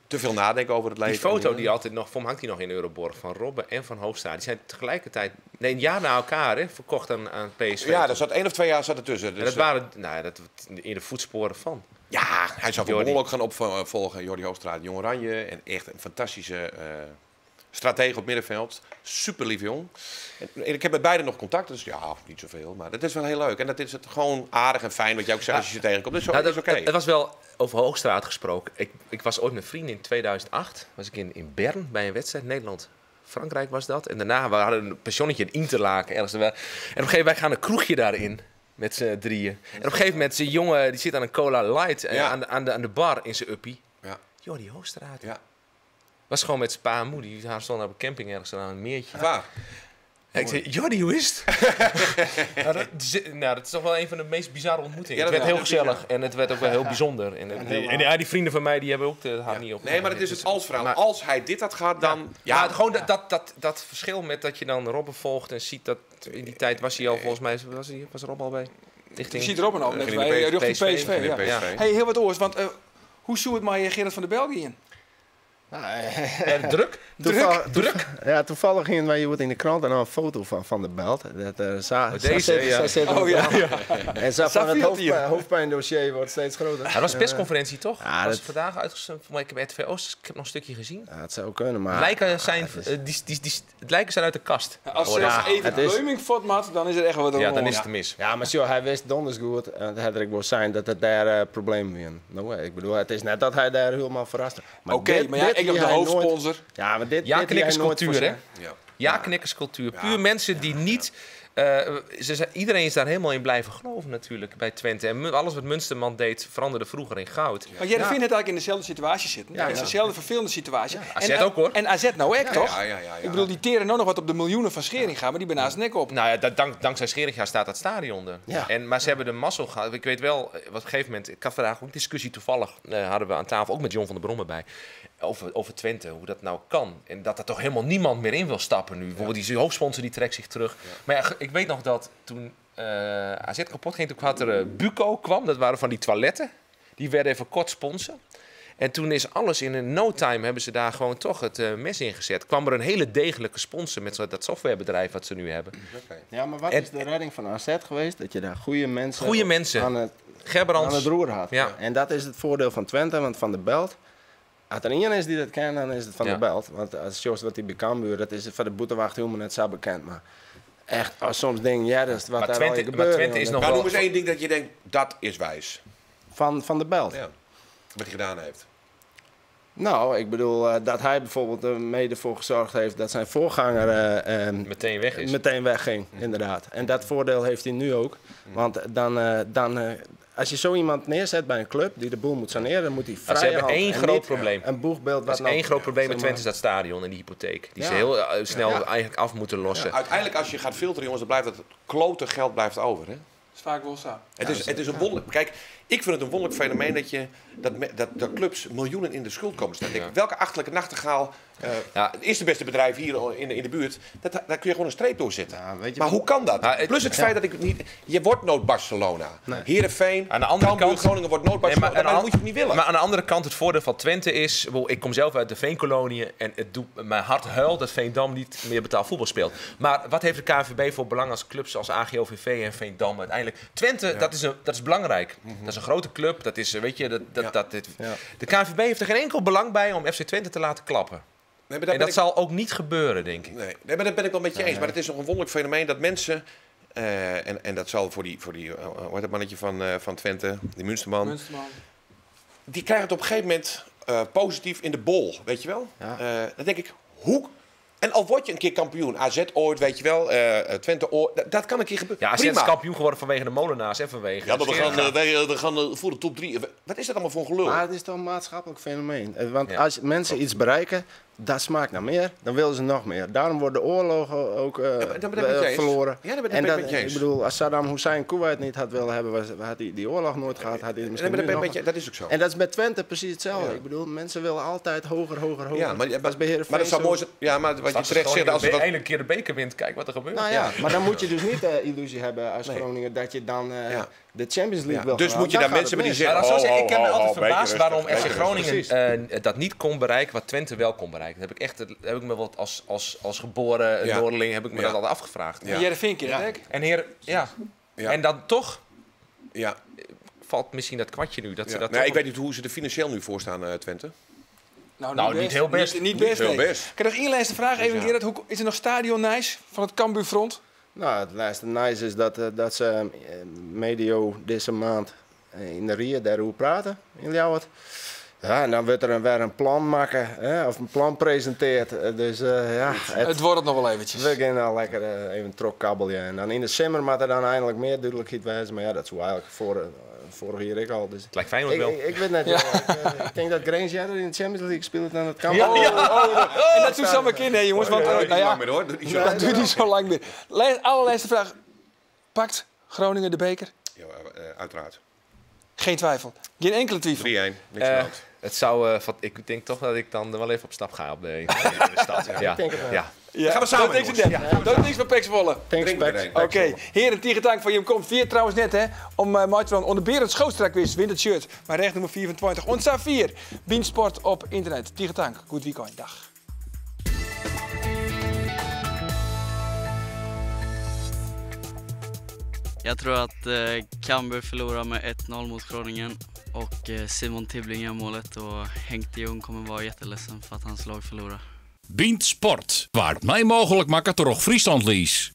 te veel nadenken over het leven. Die foto die altijd nog, voor me hangt die nog in Euroborg, van Robben en van Hoogstraat. Die zijn tegelijkertijd, een jaar na elkaar, verkocht aan PSV. Ja, er zat 1 of 2 jaar ertussen. Dus, en dat waren in de voetsporen van. Ja, hij zou voor Bol ook gaan opvolgen, Jordi Hoogstraat, Jong Oranje. En echt een fantastische stratege op middenveld. Super lief jong. En ik heb met beiden nog contact, dus ja, niet zoveel. Maar dat is wel heel leuk. En dat is het gewoon aardig en fijn wat jij ook zegt als je ze tegenkomt. Dus dat is oké. Het was wel over Hoogstraat gesproken. Ik was ooit met vrienden in 2008. Was ik in Bern bij een wedstrijd. Nederland-Frankrijk was dat. En daarna we hadden een pensionnetje in Interlaken. En op een gegeven moment wij gaan een kroegje daarin. Met z'n drieën. En op een gegeven moment zijn jongen die zit aan een Cola Light aan de bar in zijn uppie. Ja. Joh, die Hoogstraat. Ja. Was gewoon met zijn pa en moe. Die stonden op een camping ergens aan een meertje. Waar? En ik zei, Jordi, hoe is het? Dat is toch wel een van de meest bizarre ontmoetingen. Het werd heel gezellig en het werd ook wel heel bijzonder. En die vrienden van mij die hebben ook de haat niet op. Nee, maar het is het als-verhaal. Maar als hij dit had gehad, dan... Ja, gewoon dat verschil met dat je dan Robben volgt en ziet dat... In die tijd was hij al, volgens mij, was Robben al bij... Je ziet Robben al net bij, richting PSV. Ja. Hey, heel wat oors, want hoe zou het maar Gerard van der België? Druk? Ja, toevallig gingen wij hier in de krant en een foto van de Belt. Deze, En van het hoofdpijndossier wordt steeds groter. Dat was een persconferentie, toch? Ja, dat is vandaag uitgezonden. Maar ik heb RTV Oost, ik heb nog een stukje gezien. Ja, het zou kunnen, maar... Het lijken zijn uit de kast. Als zelfs even Leuming mat, dan is er echt wat ja, dan is het mis. Ja, maar hij wist donders goed, dat had ik wel zijn, dat het daar probleem was. Nou, ik bedoel, het is net dat hij daar helemaal verrast. Oké, maar ja, ik heb de hoofdsponsor. Ja, maar dit knikkerscultuur, hè? Ja, knikkerscultuur. Puur mensen die niet... iedereen is daar helemaal in blijven geloven natuurlijk bij Twente. En alles wat Munsterman deed veranderde vroeger in goud. Maar jij vindt het eigenlijk in dezelfde situatie zitten. Ja, in dezelfde vervelende situatie. AZ ook hoor. En AZ nou ook toch? Ik bedoel, die teren nou nog wat op de miljoenen van Scheringa, maar die ben naast nek op. Nou ja, dankzij Scheringa staat dat stadion er. Ja. Maar ze hebben de mazzel gehad. Ik weet wel, op een gegeven moment, ik had vandaag ook een discussie toevallig, hadden we aan tafel, ook met John van der Brom erbij. Over Twente, hoe dat nou kan. En dat er toch helemaal niemand meer in wil stappen nu. Bijvoorbeeld die hoofdsponsor die trekt zich terug. Maar ja, ik weet nog dat toen AZ kapot ging, toen had er Buco kwam. Dat waren van die toiletten. Die werden even kort sponsor. En toen is alles in een no time hebben ze daar gewoon toch het mes ingezet. Kwam er een hele degelijke sponsor met dat softwarebedrijf wat ze nu hebben. Okay. Ja, maar wat is de redding van AZ geweest? Dat je daar goede mensen aan het roer had. Ja. En dat is het voordeel van Twente, want Van der Belt... Als er iemand is die dat kent, dan is het Van der Belt. Want als Jos wat die bekend dat is het van de boetewacht helemaal net zo bekend. Maar echt, als soms denk je, dat is wat daar al gebeurt. Maar Twente is nog wel... noem eens één ding dat je denkt, dat is wijs. Van der Belt? Ja, wat hij gedaan heeft. Nou, ik bedoel dat hij bijvoorbeeld er mede voor gezorgd heeft dat zijn voorganger meteen wegging, inderdaad. En dat voordeel heeft hij nu ook. Want dan als je zo iemand neerzet bij een club die de boel moet saneren, dan moet hij vrij. Ze hebben één groot probleem. Een boegbeeld. Dat is één groot probleem met Twente is dat stadion en die hypotheek. Die ze heel snel eigenlijk af moeten lossen. Ja, uiteindelijk als je gaat filteren, jongens, dan blijft het klote geld blijft over. Hè? Dat is vaak wel zo. Het is een wonderlijk. Kijk, ik vind het een wonderlijk fenomeen dat clubs miljoenen in de schuld komen staan. Ja. Welke achterlijke nachtegaal. Het eerste beste bedrijf hier in de buurt. Daar kun je gewoon een streep door zetten. Ja, maar hoe kan dat? Plus het feit dat ik niet. Je wordt nooit Barcelona. Nee. Heerenveen, aan de andere kant, Groningen wordt nooit Barcelona. Nee, maar dat moet je niet willen. Maar aan de andere kant, het voordeel van Twente is. Ik kom zelf uit de Veenkoloniën. En het doet mijn hart huil dat Veendam niet meer betaald voetbal speelt. Maar wat heeft de KNVB voor belang als clubs als AGOVV en Veendam uiteindelijk? Twente, dat is belangrijk. Mm-hmm. Dat is een grote club. Dat is, weet je, de KNVB heeft er geen enkel belang bij om FC Twente te laten klappen. Nee, en dat zal ook niet gebeuren, denk ik. Nee, maar dat ben ik wel met je eens. Maar het is nog een wonderlijk fenomeen dat mensen... en dat zal voor die hoe heet dat mannetje van Twente, die Munsterman... Die krijgen het op een gegeven moment positief in de bol, weet je wel? Ja. Dan denk ik, hoe... En al word je een keer kampioen, AZ ooit, weet je wel, Twente ooit, dat kan een keer gebeuren. Ja, AZ is kampioen geworden vanwege de Molenaars en vanwege... Ja, maar we gaan voor de top 3. Wat is dat allemaal voor een gelul? Maar het is toch een maatschappelijk fenomeen. Want als mensen iets bereiken, dat smaakt naar meer, dan willen ze nog meer. Daarom worden oorlogen ook verloren. Ja, dat ben ik met je eens. Ik bedoel, als Saddam Hussein Kuwait niet had willen hebben, had hij die oorlog nooit gehad. Had hij misschien dat is ook zo. En dat is met Twente precies hetzelfde. Ja. Ik bedoel, mensen willen altijd hoger. Ja, maar dat zou mooi zijn. Ja, maar wat je terecht zegt, als eindelijk een keer de beker wint, kijk wat er gebeurt. Nou ja, maar dan moet je dus niet de illusie hebben als Groningen dat je dan de Champions League wil. Dus moet je daar mensen die zeggen... Ik heb me altijd verbaasd waarom FC Groningen dat niet kon bereiken wat Twente wel kon bereiken. Dat heb ik me wat als geboren Noorderling heb ik me dat altijd afgevraagd. Ja. Jij de vinkje, hè? En heer, en dan toch valt misschien dat kwartje nu. Ik weet niet hoe ze er financieel nu voor staan, Twente. Nou, niet heel best. Niet best. Ik heb nog één laatste vraag. Even Gerard, is er nog stadion nice van het Cambuurfront? Nou, het laatste nice is dat ze medio deze maand in de Ria daarover praten. In Ljouwert. Ja, en dan wordt er weer een plan maken, of een plan presenteerd. Dus het wordt het nog wel eventjes. We gaan dan lekker even een trokkabbelje. En dan in de zomer moet er dan eindelijk meer duidelijkheid wezen. Maar ja, dat is eigenlijk vorig jaar ik al. Dus het lijkt Feyenoord wel. Ik weet net. Ik denk dat Grains in de Champions League speelt en het kan. En dat doet zomaar in, hè, jongens. Want dat duurt niet zo lang meer. Allerlaatste vraag. Pakt Groningen de beker? Ja, uiteraard. Geen twijfel. Geen enkele twijfel. 3-1. Niks aan de hand. Het zou, ik denk toch dat ik dan wel even op stap ga op de stad. Ja. Dan gaan we samen. Dat is niks van Pek Zwolle. Oké, heren, tegen dank voor je komst. 4 trouwens net, hè. Om Maatron onder Berend Schootstrak wist, wint het shirt. Maar recht nummer 24. Ontstaat 4. Beansport op internet. Tegen dank. Goed weekend. Dag. Jag tror att Cambuur förlorar med 1-0 mot Groningen och Simon Tibbling gör målet och Henk de Jong kommer vara jätteledsen för att hans lag förlorar. Beansport, waar het mij mogelijk maakt toch Friesland lies.